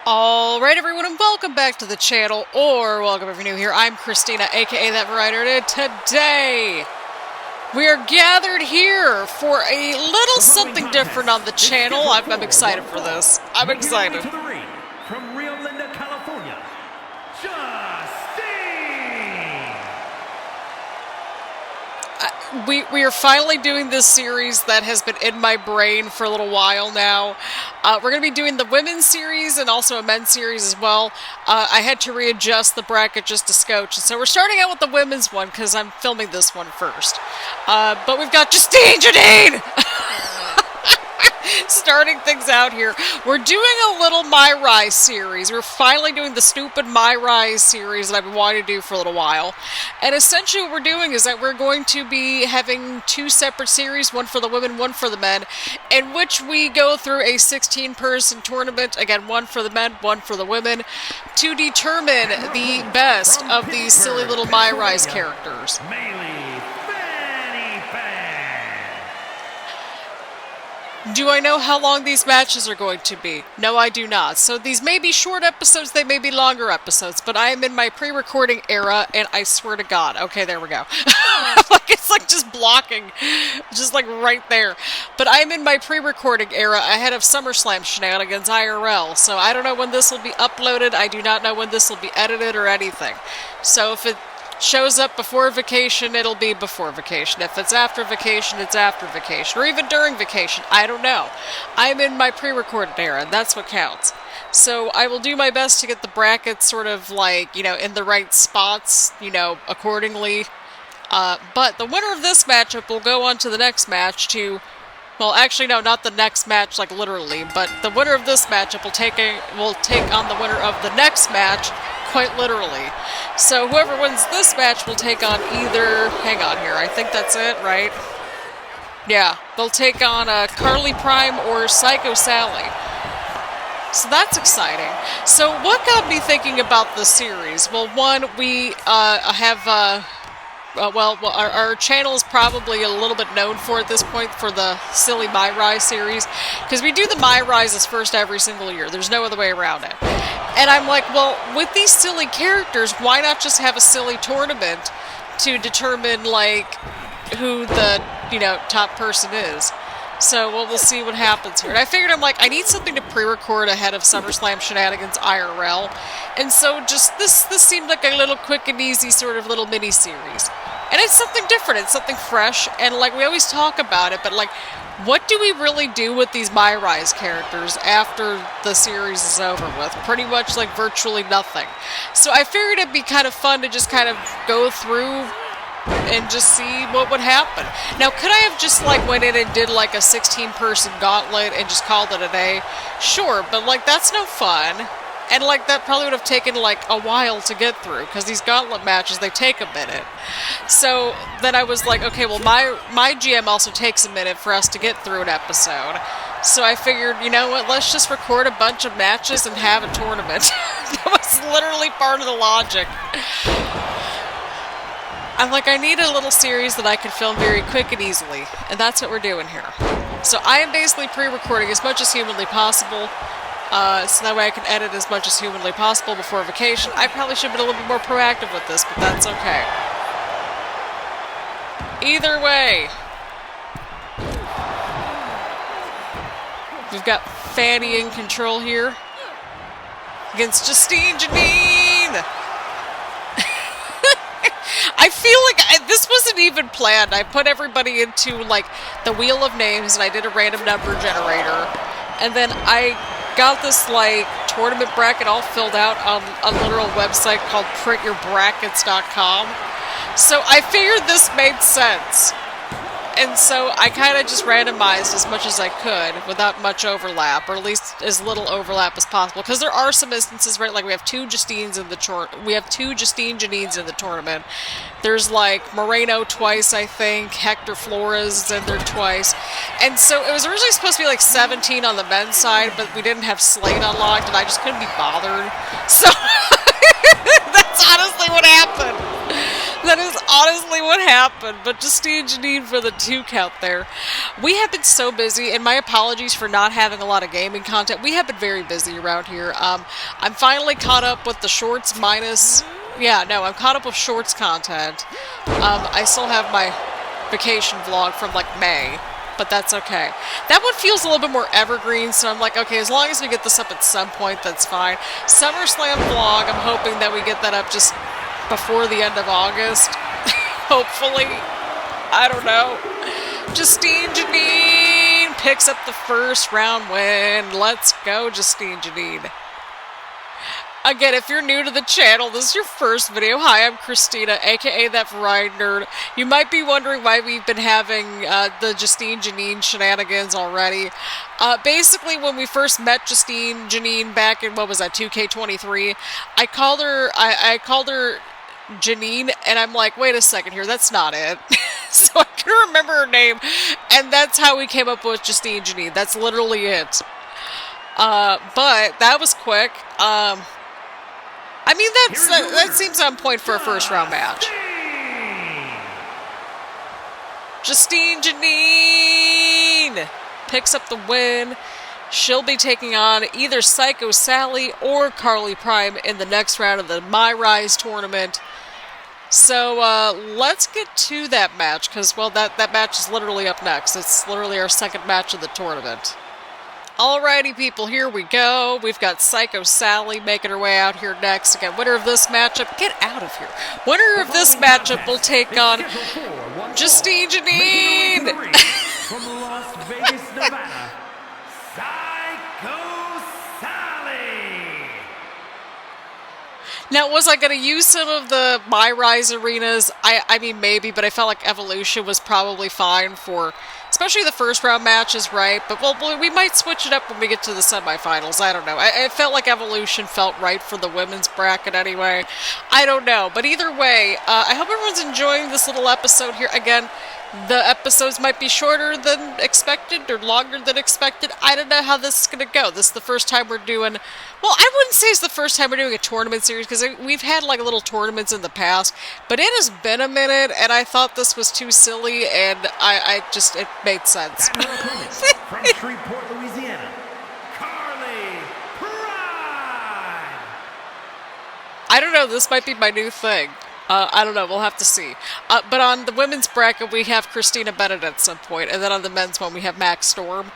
Alright everyone, and welcome back to the channel, or welcome if you're new here. I'm Christina, aka That Writer, and today we are gathered here for a little something different on the channel. I'm excited for this. I'm excited. From Rio Linda, California, Justine! We are finally doing this series that has been in my brain for a little while now. We're going to be doing the women's series and also a men's series as well. I had to readjust the bracket just a scotch, and so we're starting out with the women's one because I'm filming this one first. But we've got JUSTINE JANINE! Starting things out here. We're doing a little MyRise series. We're finally doing the stupid MyRise series that I've been wanting to do for a little while. And essentially what we're doing is that we're going to be having two separate series, one for the women, one for the men, in which we go through a 16-person tournament, again, one for the men, one for the women, to determine the best of these silly little MyRise characters. Meilee, Do I know how long these matches are going to be? No, I do not. So these may be short episodes, they may be longer episodes, but I am in my pre-recording era, and I swear to God. Okay, there we go. It's like just blocking, just like right there. But I'm in my pre-recording era ahead of Summerslam shenanigans IRL, so I don't know when this will be uploaded. I do not know when this will be edited or anything. So if it shows up before vacation, it'll be before vacation. If it's after vacation, it's after vacation. Or even during vacation. I don't know. I'm in my pre-recorded era, and that's what counts. So I will do my best to get the brackets sort of like, in the right spots, accordingly. But the winner of this matchup will go on to the next match to... Well, actually, no, not the next match, like literally, but the winner of this matchup will take on the winner of the next match, quite literally. So whoever wins this match will take on either... Hang on here, I think that's it, right? Yeah, they'll take on Carly Prime or Psycho Sally. So that's exciting. So what got me thinking about this series? Well, one, we have... our channel is probably a little bit known for at this point for the silly MyRise series, because we do the MyRises first every single year. There's no other way around it. And I'm like, well, with these silly characters, why not just have a silly tournament to determine, like, who the, top person is? So, well, we'll see what happens here. And I figured, I need something to pre-record ahead of SummerSlam shenanigans IRL. And so just, this seemed like a little quick and easy sort of little mini-series. And it's something different, it's something fresh, and like, we always talk about it, but like, what do we really do with these MyRise characters after the series is over with? Pretty much, like, virtually nothing. So I figured it'd be kind of fun to just kind of go through and just see what would happen. Now, could I have just, like, went in and did, like, a 16-person gauntlet and just called it a day? Sure, but, like, that's no fun. And, like, that probably would have taken, like, a while to get through, because these gauntlet matches, they take a minute. So then I was like, okay, well, my GM also takes a minute for us to get through an episode. So I figured, you know what, let's just record a bunch of matches and have a tournament. That was literally part of the logic. I'm like, I need a little series that I can film very quick and easily, and that's what we're doing here. So I am basically pre-recording as much as humanly possible, so that way I can edit as much as humanly possible before vacation. I probably should have been a little bit more proactive with this, but that's okay. Either way, we've got Fanny in control here against JUSTINE JANINE. I feel like this wasn't even planned. I put everybody into, like, the wheel of names, and I did a random number generator. And then I got this, like, tournament bracket all filled out on a literal website called printyourbrackets.com. So I figured this made sense. And so I kind of just randomized as much as I could without much overlap, or at least as little overlap as possible. Because there are some instances, right? Like, we have two JUSTINE Janines in the tournament. There's, like, Moreno twice, I think. Hector Flores is in there twice. And so it was originally supposed to be, like, 17 on the men's side, but we didn't have Slate unlocked, and I just couldn't be bothered. So that's honestly what happened. That is honestly what happened, but Justine Janine for the 2 count there. We have been so busy, and my apologies for not having a lot of gaming content. We have been very busy around here. I'm finally caught up with the shorts minus... Yeah, no, I'm caught up with shorts content. I still have my vacation vlog from, like, May, but that's okay. That one feels a little bit more evergreen, so I'm like, okay, as long as we get this up at some point, that's fine. Summerslam vlog, I'm hoping that we get that up just before the end of August. Hopefully. I don't know. Justine Janine picks up the first round win. Let's go, Justine Janine. Again, if you're new to the channel, this is your first video. Hi, I'm Christina, aka That Variety Nerd. You might be wondering why we've been having the Justine Janine shenanigans already. Basically, when we first met Justine Janine back in, what was that, 2K23, I called her Janine, and I'm like, wait a second here, that's not it. So I couldn't remember her name, and that's how we came up with Justine Janine. That's literally it. But that was quick. I mean, that seems on point for a first round match. Justine Janine picks up the win. She'll be taking on either Psycho Sally or Carly Prime in the next round of the MyRise tournament. So, let's get to that match, because, well, that match is literally up next. It's literally our second match of the tournament. Alrighty, people, here we go. We've got Psycho Sally making her way out here next. Again, winner of this matchup, get out of here. Winner of this matchup will take on Justine Janine. From Las Vegas, Nevada, Psycho Sally. Now, was I going to use some of the MyRise arenas? I mean, maybe, but I felt like Evolution was probably fine for... especially the first round matches, right? But well, we might switch it up when we get to the semifinals. I don't know. I felt like Evolution felt right for the women's bracket anyway. I don't know. But either way, I hope everyone's enjoying this little episode here. Again, the episodes might be shorter than expected or longer than expected. I don't know how this is going to go. This is the first time we're doing... Well, I wouldn't say it's the first time we're doing a tournament series, because we've had like little tournaments in the past, but it has been a minute, and I thought this was too silly, and it made sense. From Shreveport, Louisiana, Carly Prime. I don't know, this might be my new thing. I don't know, we'll have to see. But on the women's bracket, we have Christina Bennett at some point, and then on the men's one, we have Max Storm.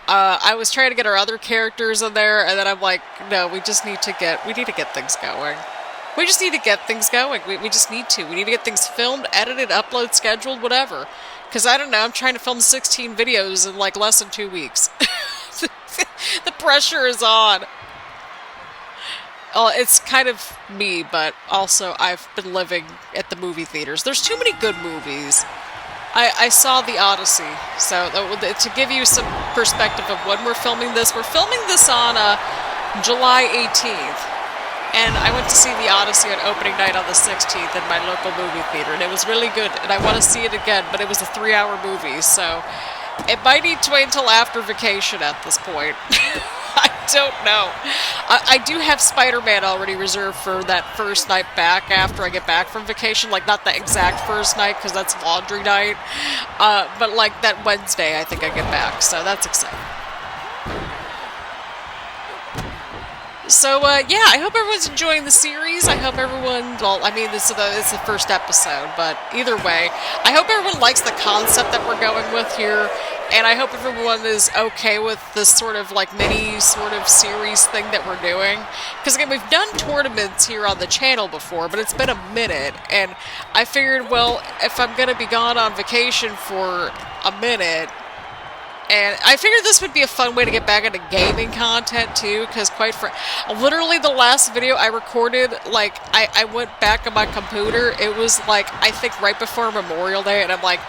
I was trying to get our other characters in there, and then I'm like, no, we need to get things going. We just need to get things going. We just need to. We need to get things filmed, edited, uploaded, scheduled, whatever. Because I don't know, I'm trying to film 16 videos in like less than 2 weeks. The pressure is on. Well, it's kind of me, but also I've been living at the movie theaters. There's too many good movies. I saw The Odyssey, so to give you some perspective of when we're filming this on July 18th, and I went to see The Odyssey on opening night on the 16th in my local movie theater, and it was really good, and I want to see it again, but it was a 3-hour movie, so it might need to wait until after vacation at this point. I don't know. I do have Spider-Man already reserved for that first night back after I get back from vacation. Like, not the exact first night, because that's laundry night. But, like, that Wednesday I think I get back. So that's exciting. So, yeah, I hope everyone's enjoying the series. I hope everyone, well, I mean, it's the first episode, but either way, I hope everyone likes the concept that we're going with here, and I hope everyone is okay with this sort of, like, mini sort of series thing that we're doing. Because, again, we've done tournaments here on the channel before, but it's been a minute, and I figured, well, if I'm going to be gone on vacation for a minute... And I figured this would be a fun way to get back into gaming content, too, because literally the last video I recorded, like, I went back on my computer, it was, like, I think right before Memorial Day, and I'm like,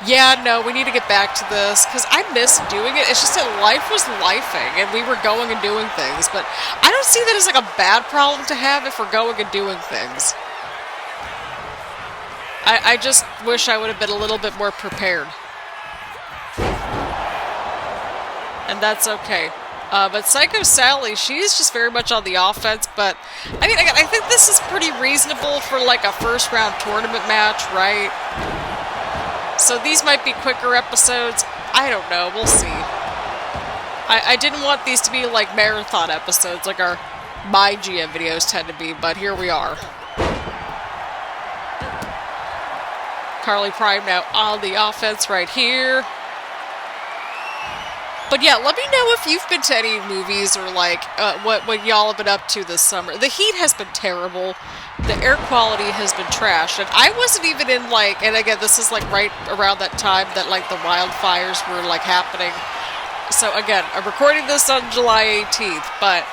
yeah, no, we need to get back to this, because I miss doing it. It's just that life was lifing, and we were going and doing things, but I don't see that as, like, a bad problem to have if we're going and doing things. I just wish I would have been a little bit more prepared. And that's okay. But Psycho Sally, she's just very much on the offense, but I mean, again, I think this is pretty reasonable for like a first round tournament match, right? So these might be quicker episodes. I don't know, we'll see. I didn't want these to be like marathon episodes like our MyGM videos tend to be, but here we are. Carly Prime now on the offense right here. But yeah, let me know if you've been to any movies or like what y'all have been up to this summer. The heat has been terrible. The air quality has been trashed. And I wasn't even in like, and again, this is like right around that time that like the wildfires were like happening. So again, I'm recording this on July 18th, but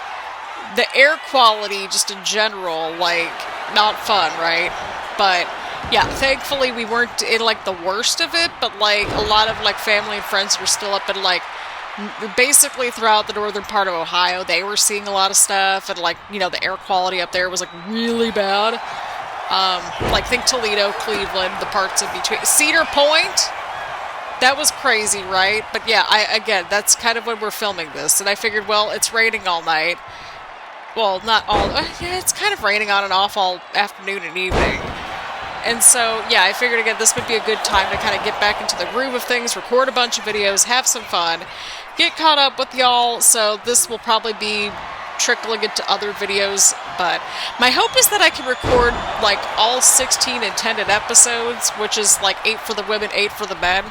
the air quality just in general, like, not fun, right? But yeah, thankfully we weren't in like the worst of it, but like a lot of like family and friends were still up in like basically throughout the northern part of Ohio. They were seeing a lot of stuff, and like, you know, the air quality up there was like really bad. Like think Toledo, Cleveland, the parts in between. Cedar Point, that was crazy, right? But yeah, again, that's kind of when we're filming this, and I figured, well, it's raining all night. Well, not all, yeah, it's kind of raining on and off all afternoon and evening. And so, yeah, I figured, again, this would be a good time to kind of get back into the groove of things, record a bunch of videos, have some fun, get caught up with y'all. So this will probably be trickling into other videos, but my hope is that I can record like all 16 intended episodes, which is like 8 for the women, 8 for the men,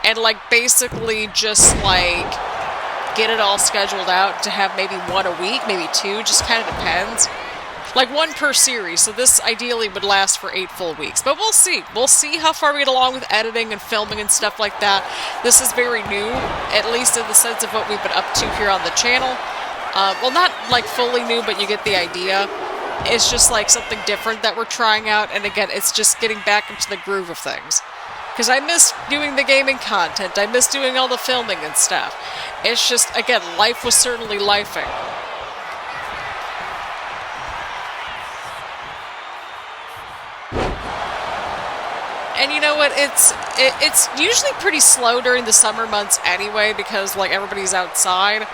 and like basically just like get it all scheduled out to have maybe 1 a week, maybe 2, just kind of depends. Like 1 per series, so this ideally would last for 8 full weeks. But we'll see. We'll see how far we get along with editing and filming and stuff like that. This is very new, at least in the sense of what we've been up to here on the channel. Well, not like fully new, but you get the idea. It's just like something different that we're trying out, and again, it's just getting back into the groove of things. Because I miss doing the gaming content, I miss doing all the filming and stuff. It's just, again, life was certainly lifing. And you know what, it's usually pretty slow during the summer months anyway, because like everybody's outside.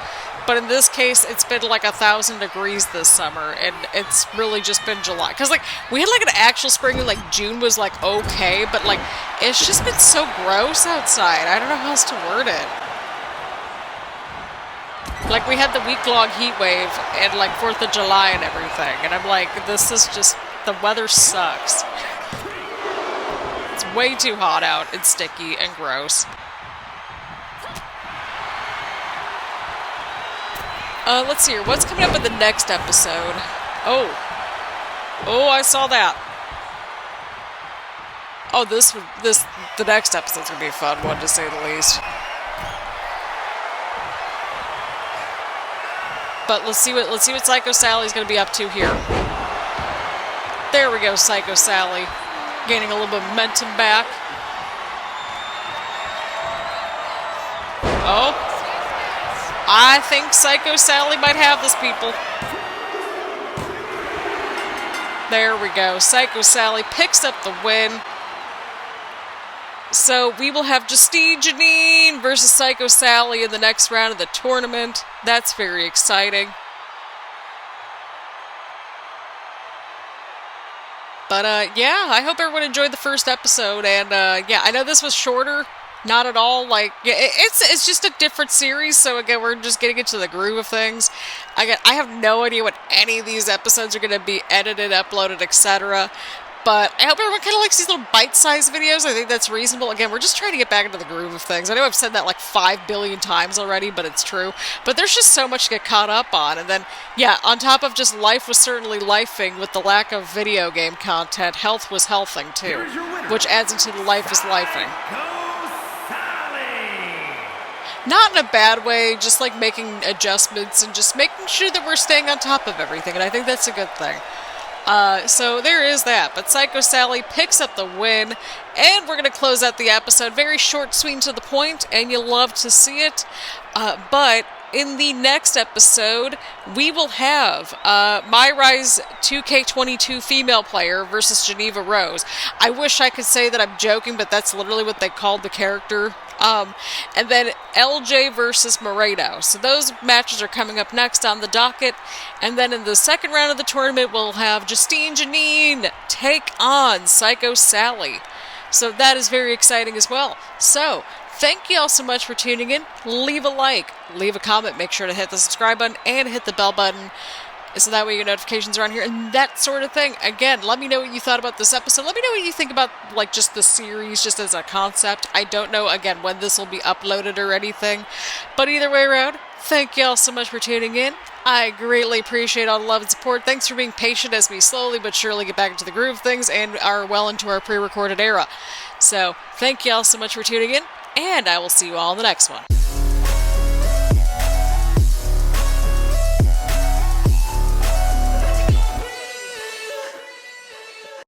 But in this case, it's been like 1,000 degrees this summer, and it's really just been July. Because like we had like an actual spring, and like June was like okay, but like it's just been so gross outside. I don't know how else to word it. Like we had the week-long heat wave and like 4th of July and everything, and I'm like, this is just, the weather sucks. It's way too hot out and sticky and gross. Let's see here. What's coming up in the next episode? Oh, I saw that. Oh, the next episode's gonna be a fun one, to say the least. But let's see what Psycho Sally's gonna be up to here. There we go, Psycho Sally, gaining a little bit of momentum back. Oh. I think Psycho Sally might have this, people. There we go. Psycho Sally picks up the win. So we will have Justine Janine versus Psycho Sally in the next round of the tournament. That's very exciting. But yeah, I hope everyone enjoyed the first episode. And yeah, I know this was shorter. Not at all, like, it's just a different series, so again, we're just getting into the groove of things. I have no idea what any of these episodes are going to be edited, uploaded, etc. But I hope everyone kind of likes these little bite-sized videos. I think that's reasonable. Again, we're just trying to get back into the groove of things. I know I've said that like 5 billion times already, but it's true. But there's just so much to get caught up on. And then, yeah, on top of just life was certainly lifing with the lack of video game content, health was healthing too, which adds into the life is lifing. Not in a bad way, just like making adjustments and just making sure that we're staying on top of everything, and I think that's a good thing. So there is that, but Psycho Sally picks up the win, and we're going to close out the episode. Very short, sweet, to the point, and you'll love to see it. But in the next episode, we will have MyRise 2K22 female player versus Geneva Rose. I wish I could say that I'm joking, but that's literally what they called the character. And then LJ versus Moreno. So those matches are coming up next on the docket. And then in the second round of the tournament, we'll have Justine Janine take on Psycho Sally. So that is very exciting as well. So thank you all so much for tuning in. Leave a like, leave a comment, make sure to hit the subscribe button and hit the bell button, so that way your notifications are on here and that sort of thing. Again, let me know what you thought about this episode. Let me know what you think about like just the series, just as a concept. I don't know, again, when this will be uploaded or anything. But either way around, thank you all so much for tuning in. I greatly appreciate all the love and support. Thanks for being patient as we slowly but surely get back into the groove of things and are well into our pre-recorded era. So, thank you all so much for tuning in, and I will see you all in the next one.